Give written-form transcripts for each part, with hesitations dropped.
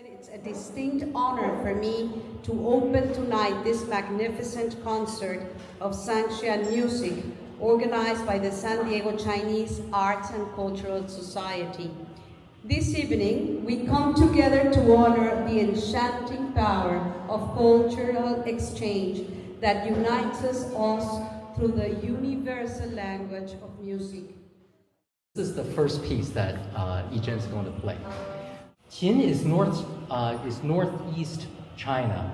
It's a distinct honor for me to open tonight this magnificent concert of Sanxian music organized by the San Diego Chinese Arts and Cultural Society. This evening, we come together to honor the enchanting power of cultural exchange that unites us all through the universal language of music. This is the first piece that YiZhen is going to play. Qin is northeast China,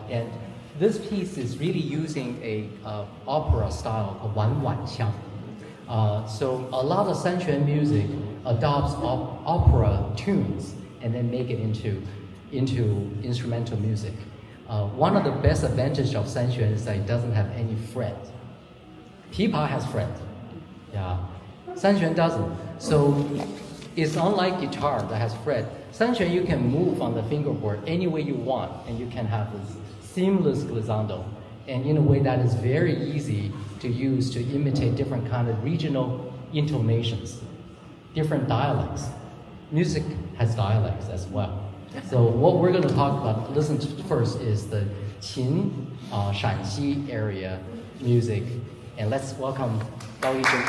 and this piece is really using a opera style called Wanwanxiang. So a lot of Sanxian music adopts opera tunes and then make it into instrumental music. One of the best advantages of Sanxian is that it doesn't have any fret. Pipa has fret, yeah. Sanxian doesn't. So it's unlike guitar that has fret. Sanxian you can move on the fingerboard any way you want, and you can have this seamless glissando, and in a way that is very easy to use to imitate different kind of regional intonations, different dialects. Music has dialects as well. So what we're going to talk about, listen to first, is the Qin, Shanxi area music, and let's welcome Gao YiZhen.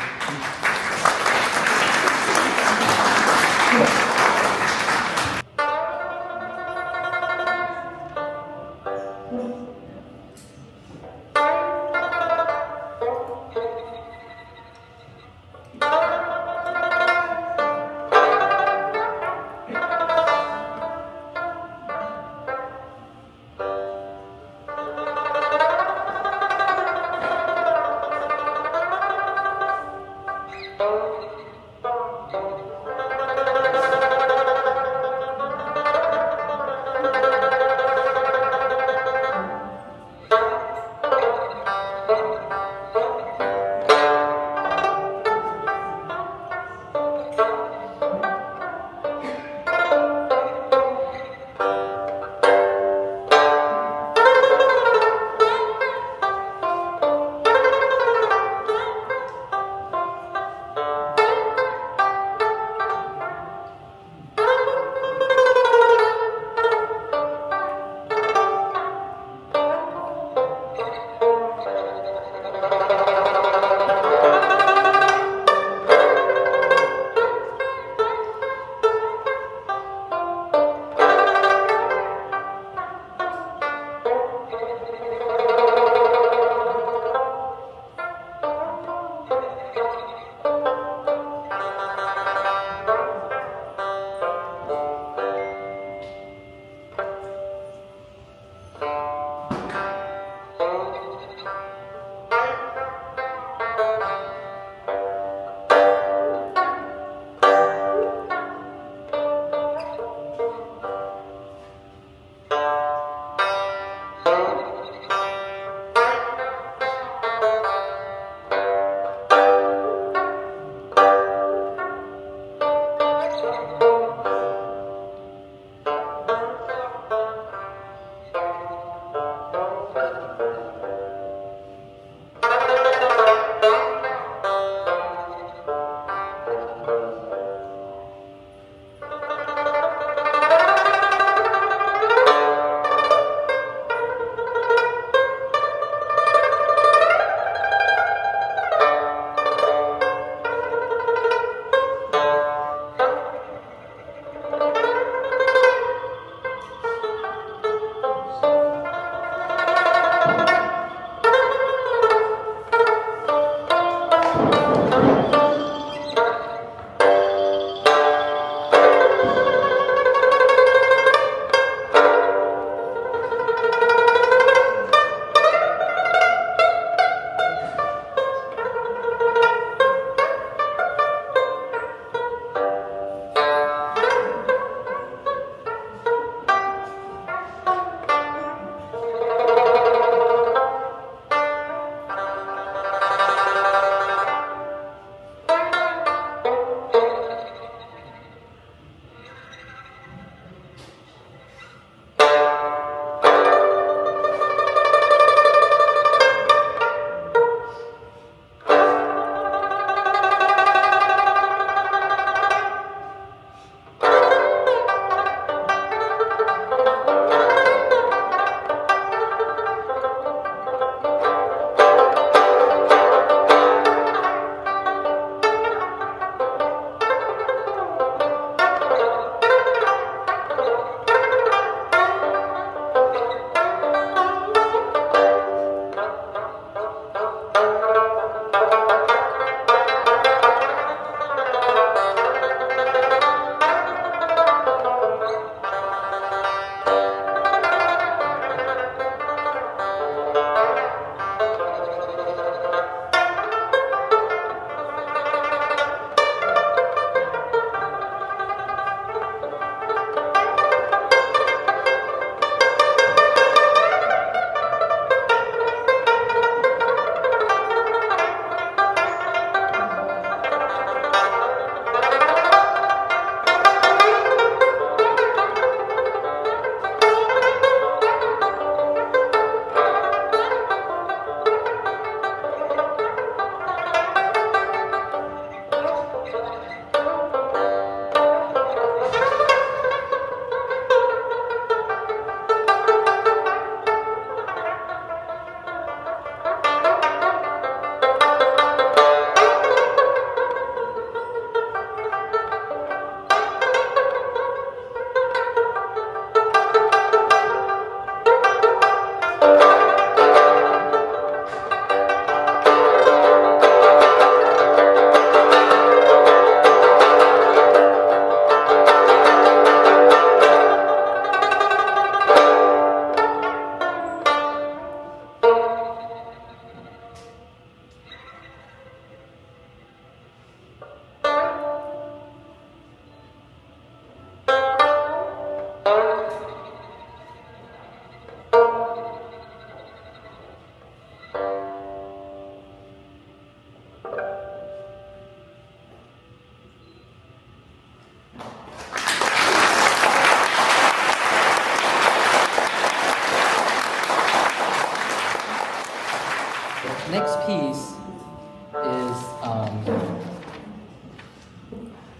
is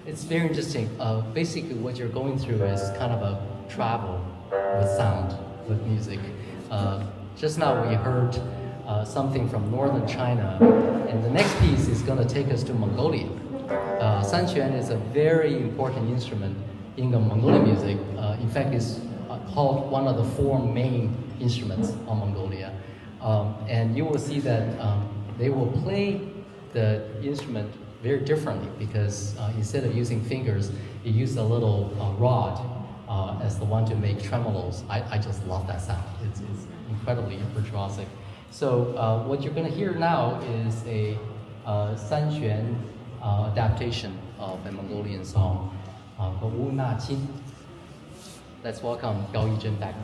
it's very interesting. Basically, what you're going through is kind of a travel with sound, with music. Just now we heard something from northern China, and the next piece is going to take us to Mongolia. Sanxian is a very important instrument in the Mongolian music. In fact, it's called one of the four main instruments of Mongolia. And you will see that they will play the instrument very differently because instead of using fingers, they use a little rod as the one to make tremolos. I just love that sound. It's incredibly virtuosic. So what you're going to hear now is a Sanxian adaptation of a Mongolian song called Wu Na Qin. Let's welcome YiZhen back.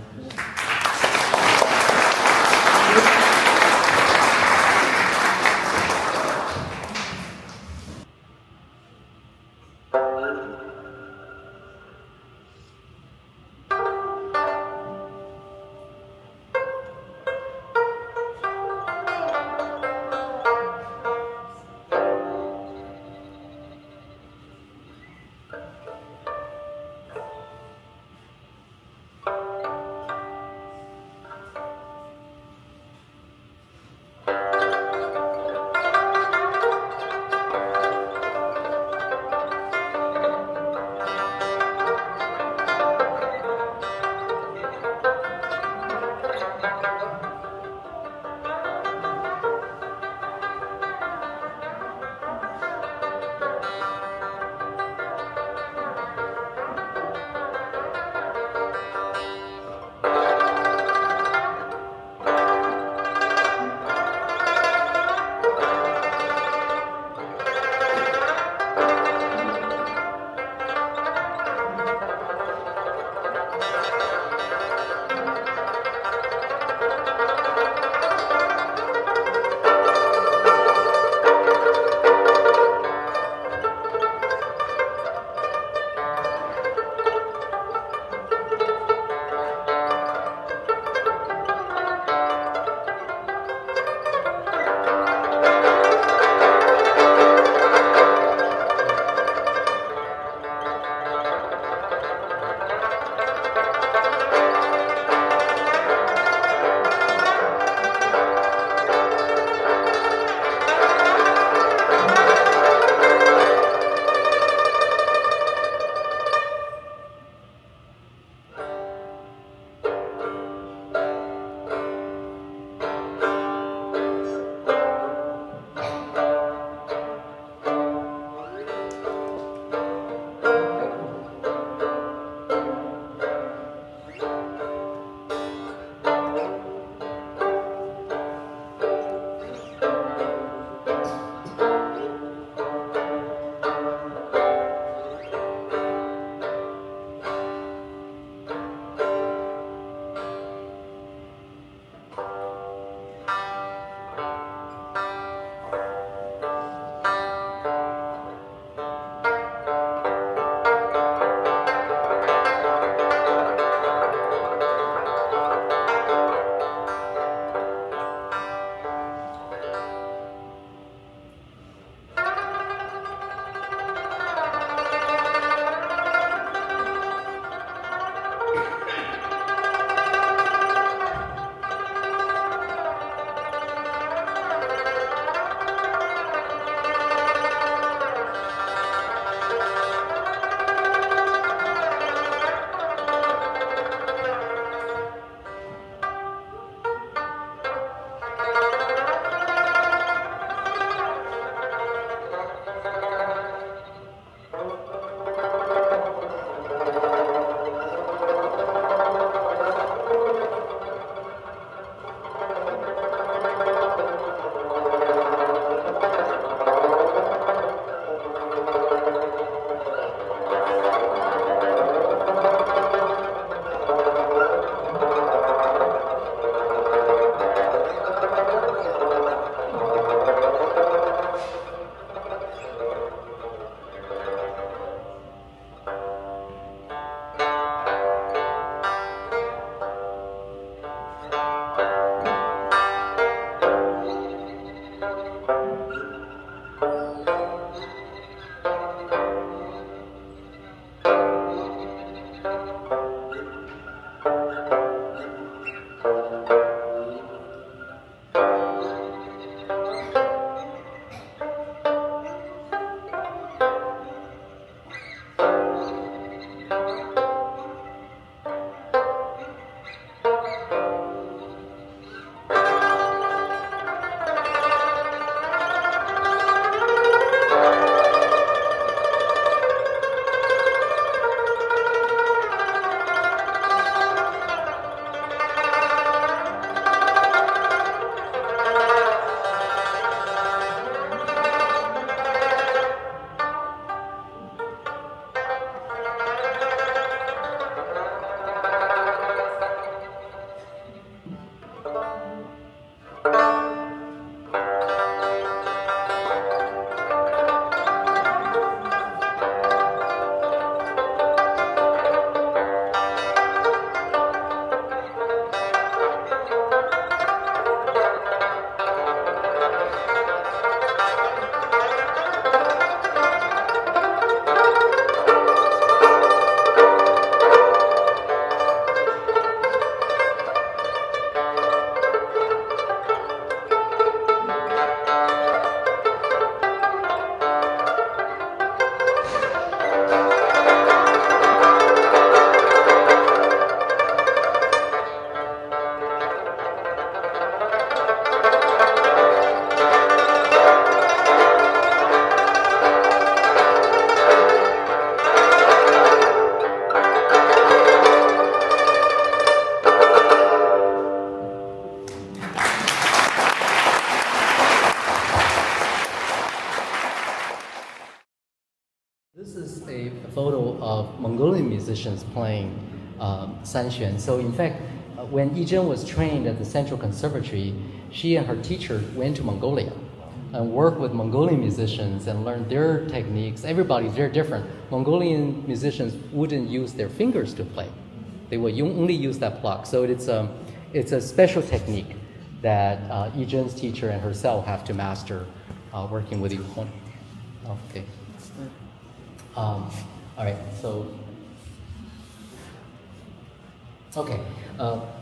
This is a photo of Mongolian musicians playing Sanxian. So in fact, when YiZhen was trained at the Central Conservatory, she and her teacher went to Mongolia and worked with Mongolian musicians and learned their techniques. Everybody's very different. Mongolian musicians wouldn't use their fingers to play. They would only use that pluck. So it's a special technique that YiZhen's teacher and herself have to master working with Yuhong. Okay. All right, so, okay,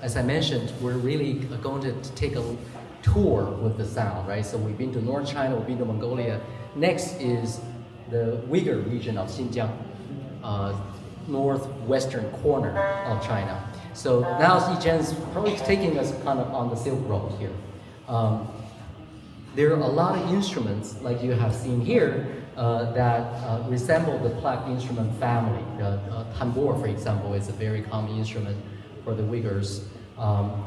as I mentioned, we're really going to take a tour with the sound, right? So we've been to North China, we've been to Mongolia. Next is the Uyghur region of Xinjiang, northwestern corner of China. So now YiZhen's probably taking us kind of on the Silk Road here. There are a lot of instruments, like you have seen here, that resemble the plucked instrument family. Tambor, for example, is a very common instrument for the Uyghurs.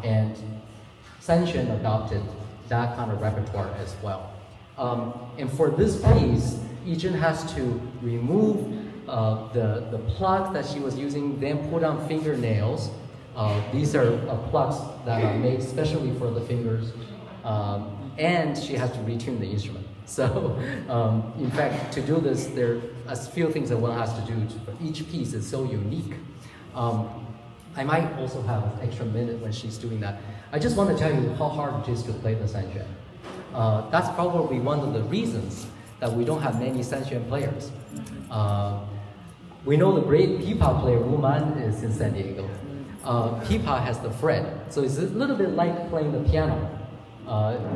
And Sanxian adopted that kind of repertoire as well. And for this piece, YiZhen has to remove the plugs that she was using, then put on fingernails. These are plugs that are made specially for the fingers. And she has to retune the instrument. So, in fact, to do this, there are a few things that one has to do, but each piece is so unique. I might also have an extra minute when she's doing that. I just want to tell you how hard it is to play the Sanxian. That's probably one of the reasons that we don't have many Sanxian players. We know the great pipa player, Wu Man, is in San Diego. Pipa has the fret, so it's a little bit like playing the piano.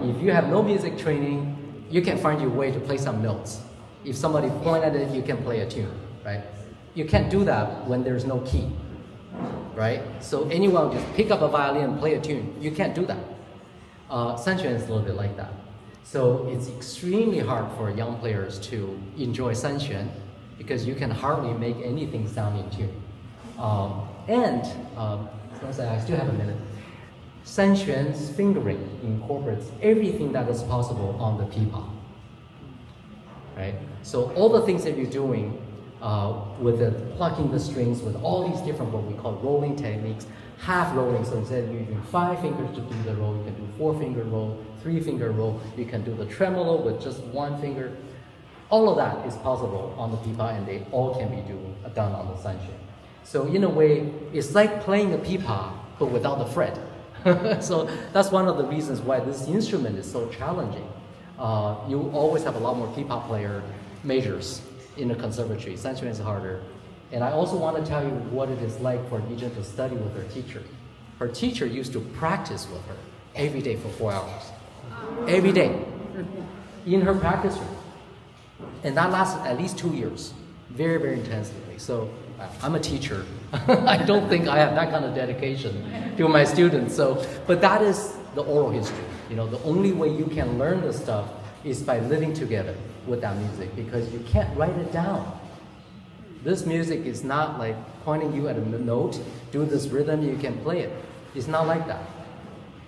If you have no music training, you can find your way to play some notes. If somebody points at it, you can play a tune, right? You can't do that when there's no key, right? So anyone just pick up a violin and play a tune. You can't do that. Sanxian is a little bit like that. So it's extremely hard for young players to enjoy Sanxian because you can hardly make anything sound in tune. I still have a minute. Sanxian's fingering incorporates everything that is possible on the pipa, right? So all the things that you're doing with the plucking the strings with all these different what we call rolling techniques, half rolling. So instead of using 5 fingers to do the roll, you can do 4-finger roll, 3-finger roll. You can do the tremolo with just 1 finger. All of that is possible on the pipa, and they all can be done on the Sanxian. So in a way, it's like playing a pipa but without the fret. So that's one of the reasons why this instrument is so challenging. You always have a lot more pipa player majors in the conservatory. Sanxian is harder. And I also want to tell you what it is like for YiZhen to study with her teacher. Her teacher used to practice with her every day for 4 hours. Every day. In her practice room. And that lasted at least 2 years. Very, very intensively. So I'm a teacher. I don't think I have that kind of dedication to my students. So, but that is the oral history. You know, the only way you can learn this stuff is by living together with that music, because you can't write it down. This music is not like pointing you at a note, do this rhythm, you can play it. It's not like that.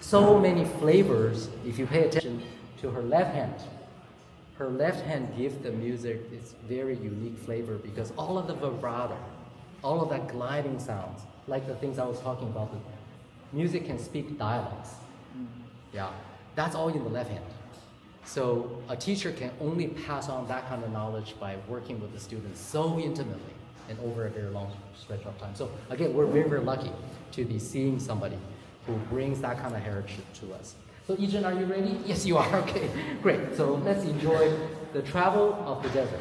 So many flavors, if you pay attention to her left hand. Her left hand gives the music this very unique flavor because all of the vibrato, all of that gliding sounds, like the things I was talking about, the music can speak dialects. Yeah, that's all in the left hand. So a teacher can only pass on that kind of knowledge by working with the students so intimately and over a very long stretch of time. So again, we're very, very lucky to be seeing somebody who brings that kind of heritage to us. So YiZhen, are you ready? Yes, you are. Okay, great. So let's enjoy the travel of the desert.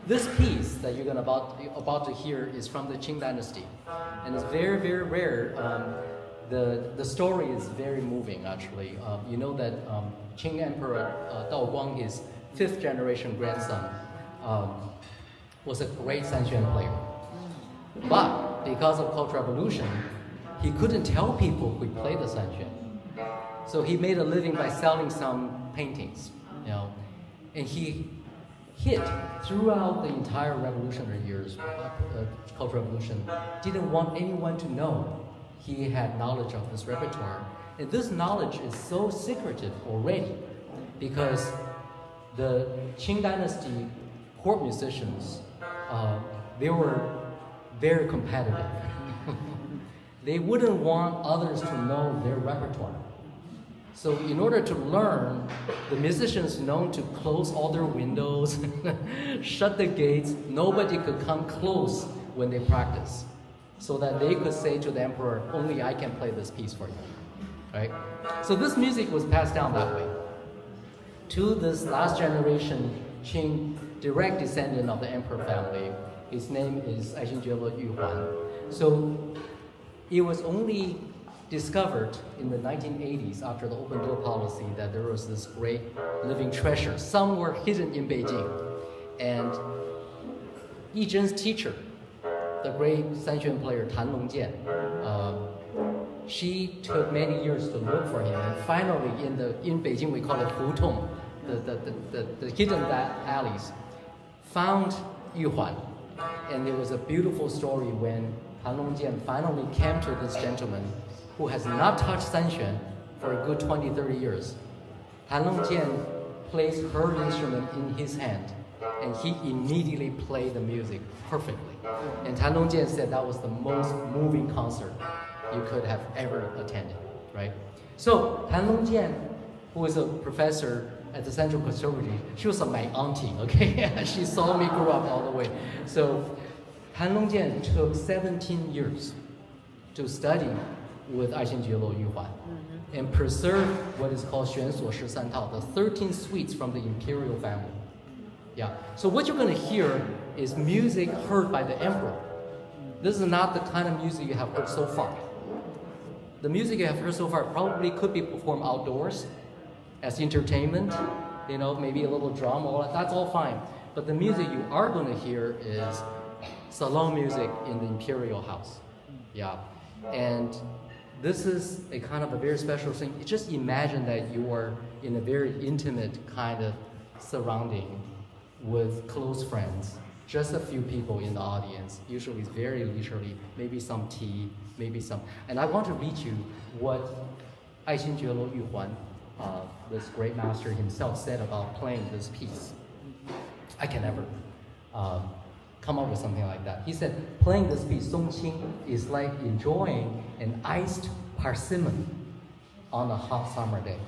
This piece that you're about to hear is from the Qing Dynasty, and it's very, very rare. The story is very moving, actually. You know that Qing Emperor Dao Guang, his 5th generation grandson, was a great Sanxian player. But because of Cultural Revolution, he couldn't tell people who played the Sanxian. So he made a living by selling some paintings, and he hid throughout the entire revolutionary years, Cultural Revolution, didn't want anyone to know he had knowledge of this repertoire. And this knowledge is so secretive already because the Qing Dynasty court musicians, they were very competitive. They wouldn't want others to know their repertoire. So in order to learn, the musicians known to close all their windows, shut the gates, nobody could come close when they practice, so that they could say to the emperor, only I can play this piece for you, right? So this music was passed down that way. To this last generation Qing direct descendant of the emperor family, his name is YiZhen Gao. So it was only discovered in the 1980s after the open door policy that there was this great living treasure somewhere hidden in Beijing. And YiZhen's teacher, the great Sanxian player Tan Longjian, she took many years to look for him, and finally in Beijing we call it hutong, the hidden alleys, found Yuhuan. And it was a beautiful story when Tan Longjian finally came to this gentleman who has not touched Sanxian for a good 20-30 years. Tan Longjian placed her instrument in his hand, and he immediately played the music perfectly. And Tan Longjian said that was the most moving concert you could have ever attended, right? So Tan Longjian, who is a professor at the Central Conservatory, she was my auntie, okay? She saw me grow up all the way. So Tan Longjian took 17 years to study with YiZhen Gao Yuhuan and preserve what is called Xuan So Shi San Tao, the 13 suites from the imperial family. Yeah. So what you're going to hear is music heard by the emperor. This is not the kind of music you have heard so far. The music you have heard so far probably could be performed outdoors as entertainment, maybe a little drum, all that. That's all fine. But the music you are going to hear is salon music in the imperial house. Yeah. And this is a kind of a very special thing. Just imagine that you are in a very intimate kind of surrounding with close friends, just a few people in the audience. Usually it's very leisurely, maybe some tea, maybe some. And I want to read you what YiZhen Gao Yuhuan, this great master himself, said about playing this piece. I can never come up with something like that. He said, playing this piece, Songqing, is like enjoying an iced persimmon on a hot summer day.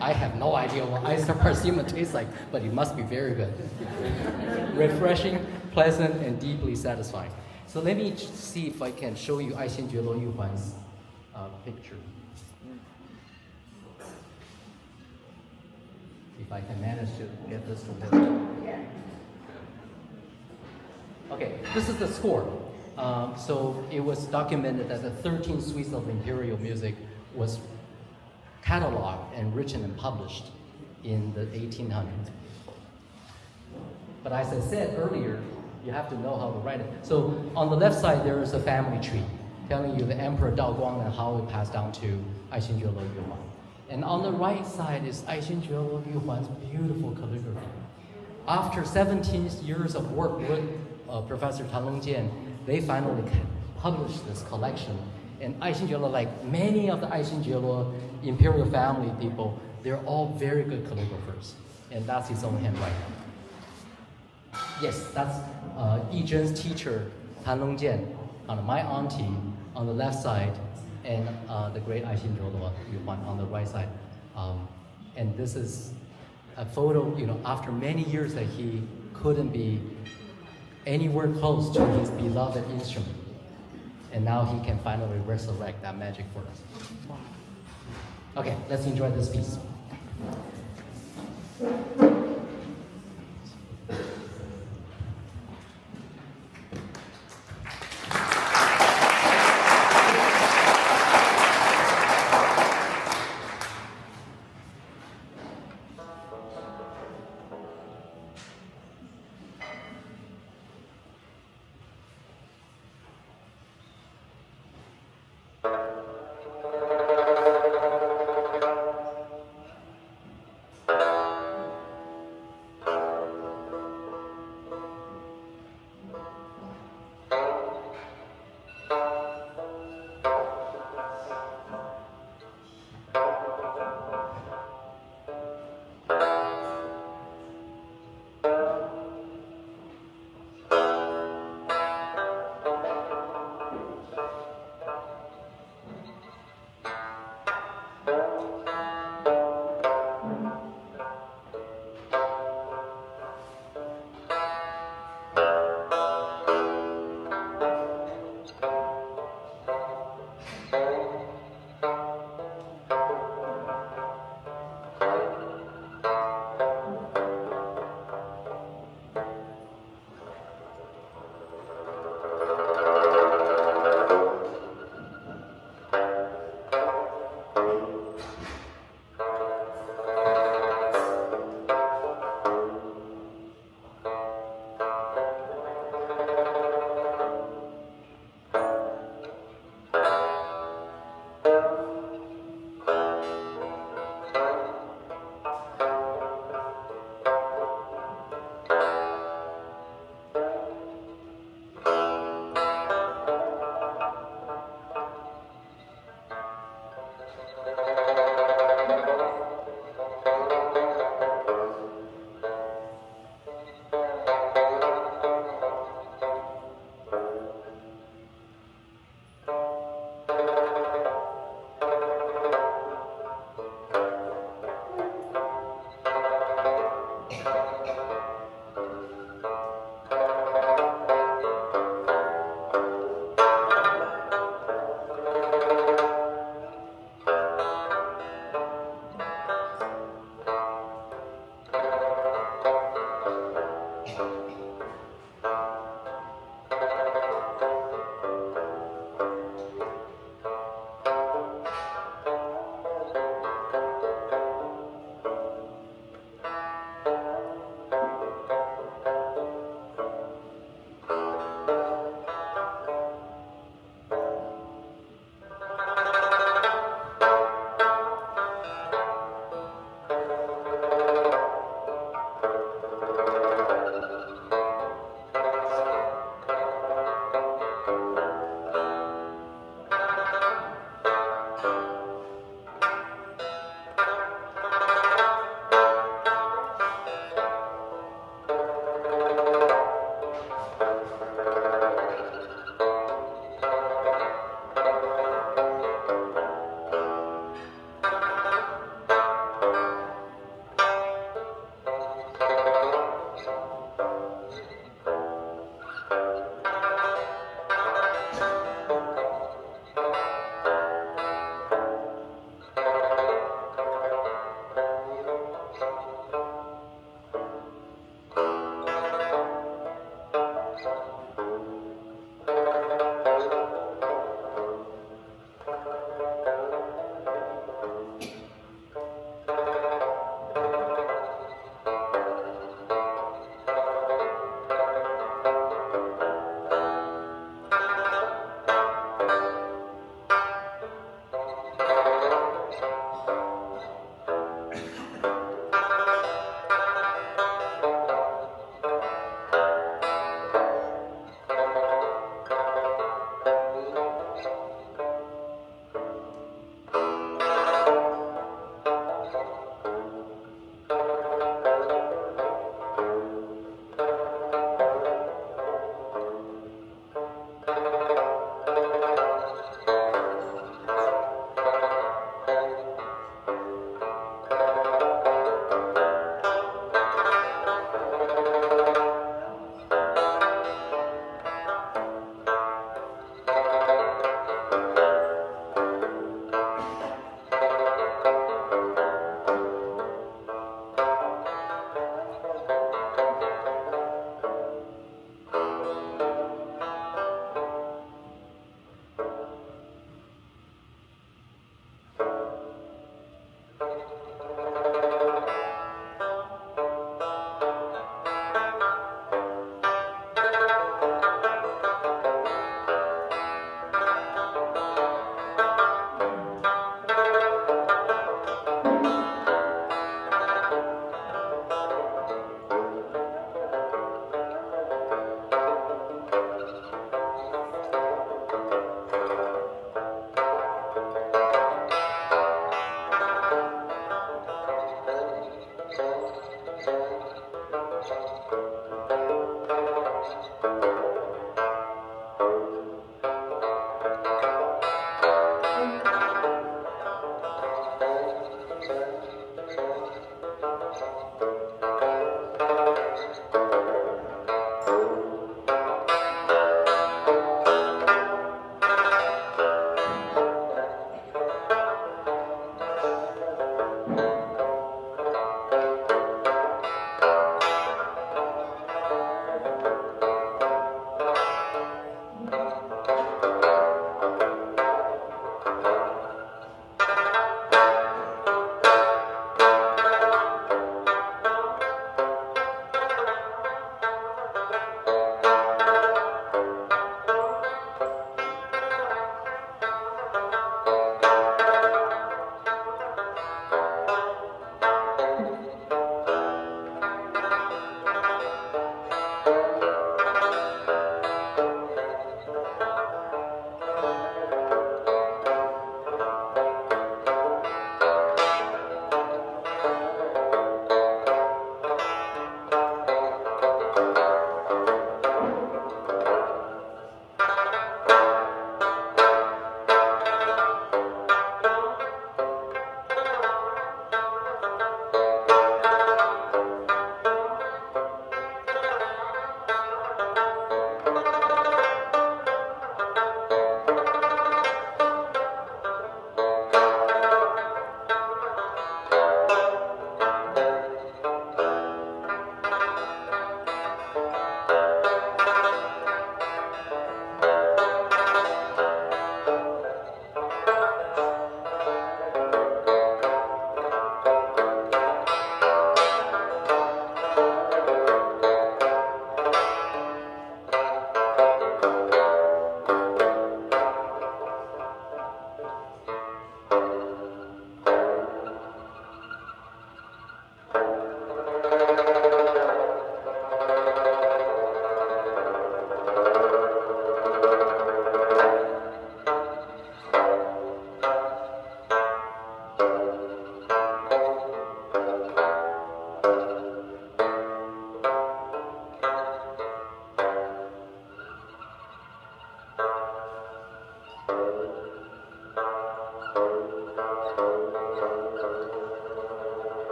I have no idea what iced persimmon tastes like, but it must be very good. Refreshing, pleasant, and deeply satisfying. So let me see if I can show you YiZhen Gao Yuhuan's picture. If I can manage to get this to work. Okay, this is the score. So it was documented that the 13 suites of imperial music was cataloged and written and published in the 1800s. But as I said earlier, you have to know how to write it. So on the left side, there is a family tree telling you the Emperor Dao Guang and how it passed down to YiZhen Gao Yuhuan. And on the right side is YiZhen Gao Yuhuan's beautiful calligraphy. After 17 years of work with Professor Tan Longjian, they finally published this collection. And YiZhen Gao, like many of the YiZhen Gao imperial family people, they're all very good calligraphers. And that's his own handwriting. Yes, that's YiZhen's teacher, Tan Longjian, my auntie on the left side, and the great YiZhen Gao Yuhuan on the right side. And this is a photo, after many years that he couldn't be anywhere close to his beloved instrument. And now he can finally resurrect that magic for us. Okay, let's enjoy this piece.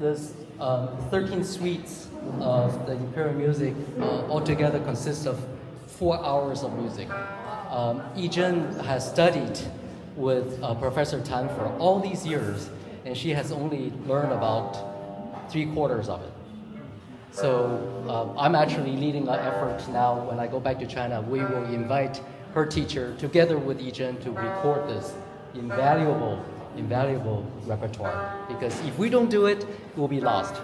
this 13 suites of the imperial music altogether consists of 4 hours of music. YiZhen has studied with Professor Tan for all these years, and she has only learned about 3/4 of it. So I'm actually leading an effort now. When I go back to China, we will invite her teacher together with YiZhen to record this invaluable repertoire. Because if we don't do it, we'll be lost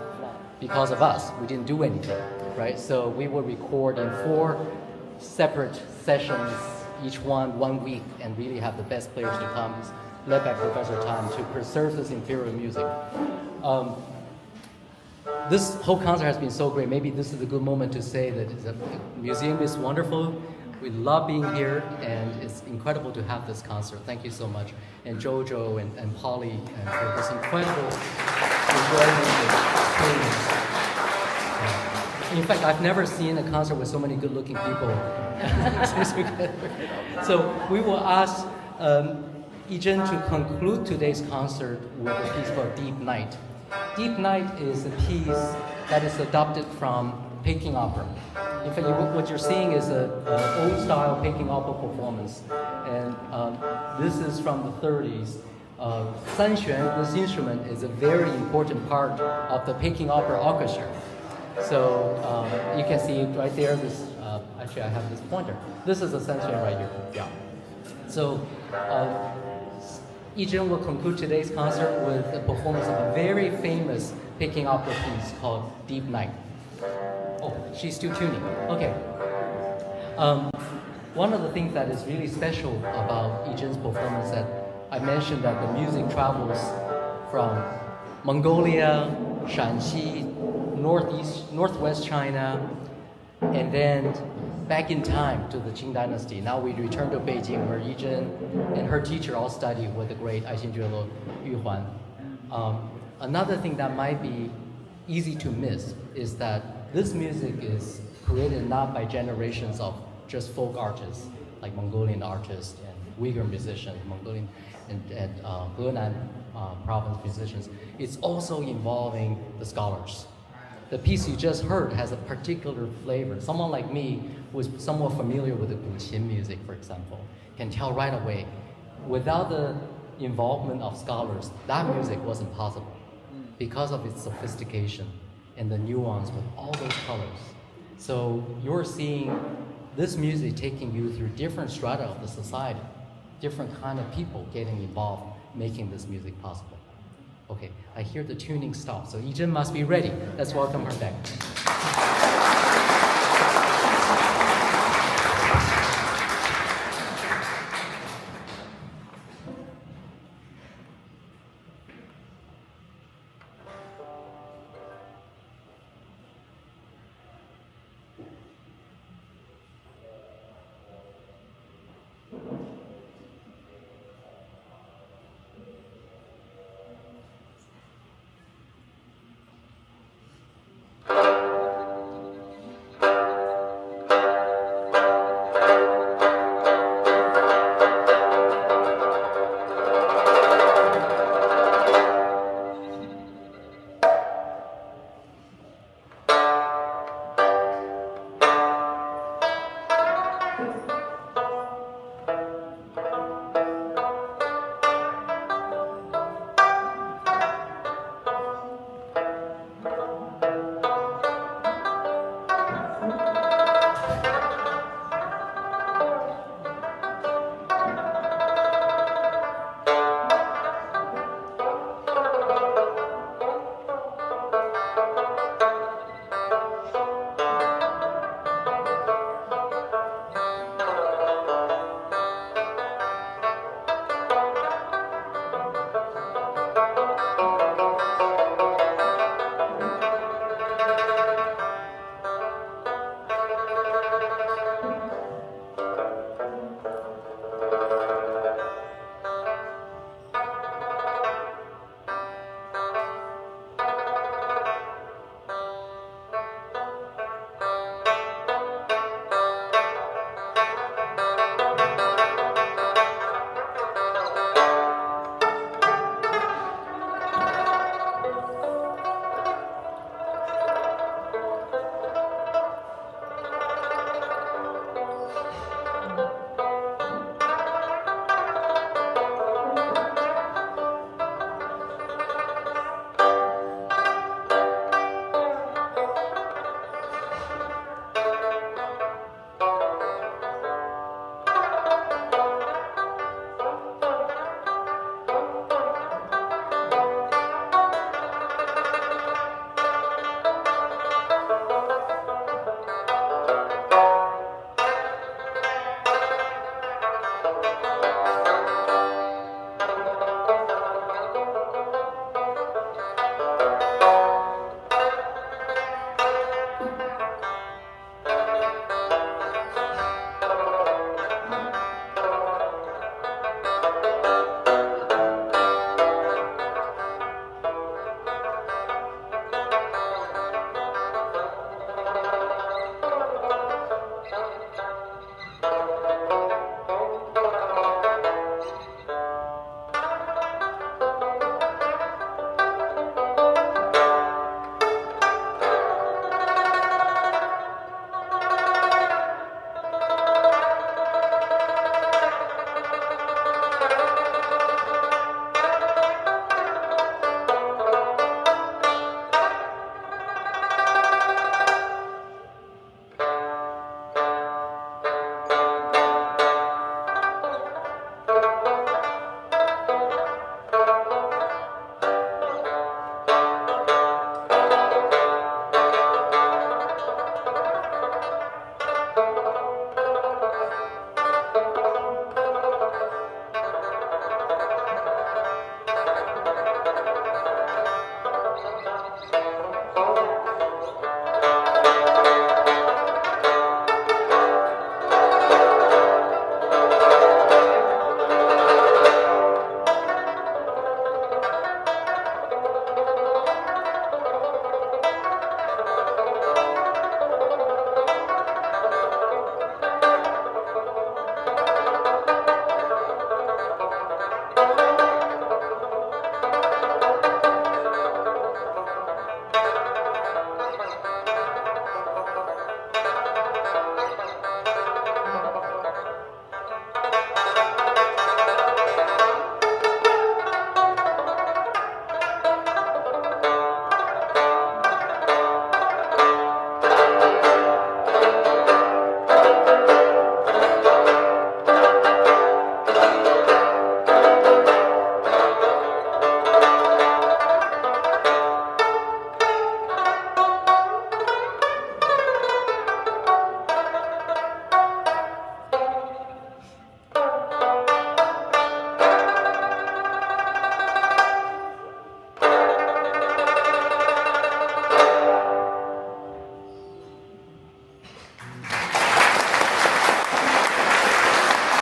because of us. We didn't do anything, right? So we will record in 4 separate sessions, each one week, and really have the best players to come, led by Professor Tan, to preserve this imperial music. This whole concert has been so great. Maybe this is a good moment to say that the museum is wonderful. We love being here, and it's incredible to have this concert. Thank you so much. And Jojo and Polly and for this incredible experience. In fact, I've never seen a concert with so many good-looking people. So we will ask YiZhen to conclude today's concert with a piece called Deep Night. Deep Night is a piece that is adopted from Peking opera. In fact, what you're seeing is an old-style Peking opera performance, and this is from the 30s. Sanxian, this instrument, is a very important part of the Peking opera orchestra. So you can see it right there. This actually, I have this pointer. This is a Sanxian right here. Yeah. So YiZhen will conclude today's concert with a performance of a very famous Peking opera piece called Deep Night. Oh, she's still tuning. Okay. One of the things that is really special about YiZhen's performance that I mentioned that the music travels from Mongolia, Shanxi, northwest China, and then back in time to the Qing dynasty. Now we return to Beijing, where YiZhen and her teacher all study with the great Chancellor Yu Huan. Another thing that might be easy to miss is that this music is created not by generations of just folk artists, like Mongolian artists and Uyghur musicians, Mongolian and Henan province musicians. It's also involving the scholars. The piece you just heard has a particular flavor. Someone like me, who is somewhat familiar with the Guqin music, for example, can tell right away, without the involvement of scholars, that music wasn't possible because of its sophistication and the nuance with all those colors. So you're seeing this music taking you through different strata of the society, different kind of people getting involved, making this music possible. Okay, I hear the tuning stop, so YiZhen must be ready. Let's welcome her back.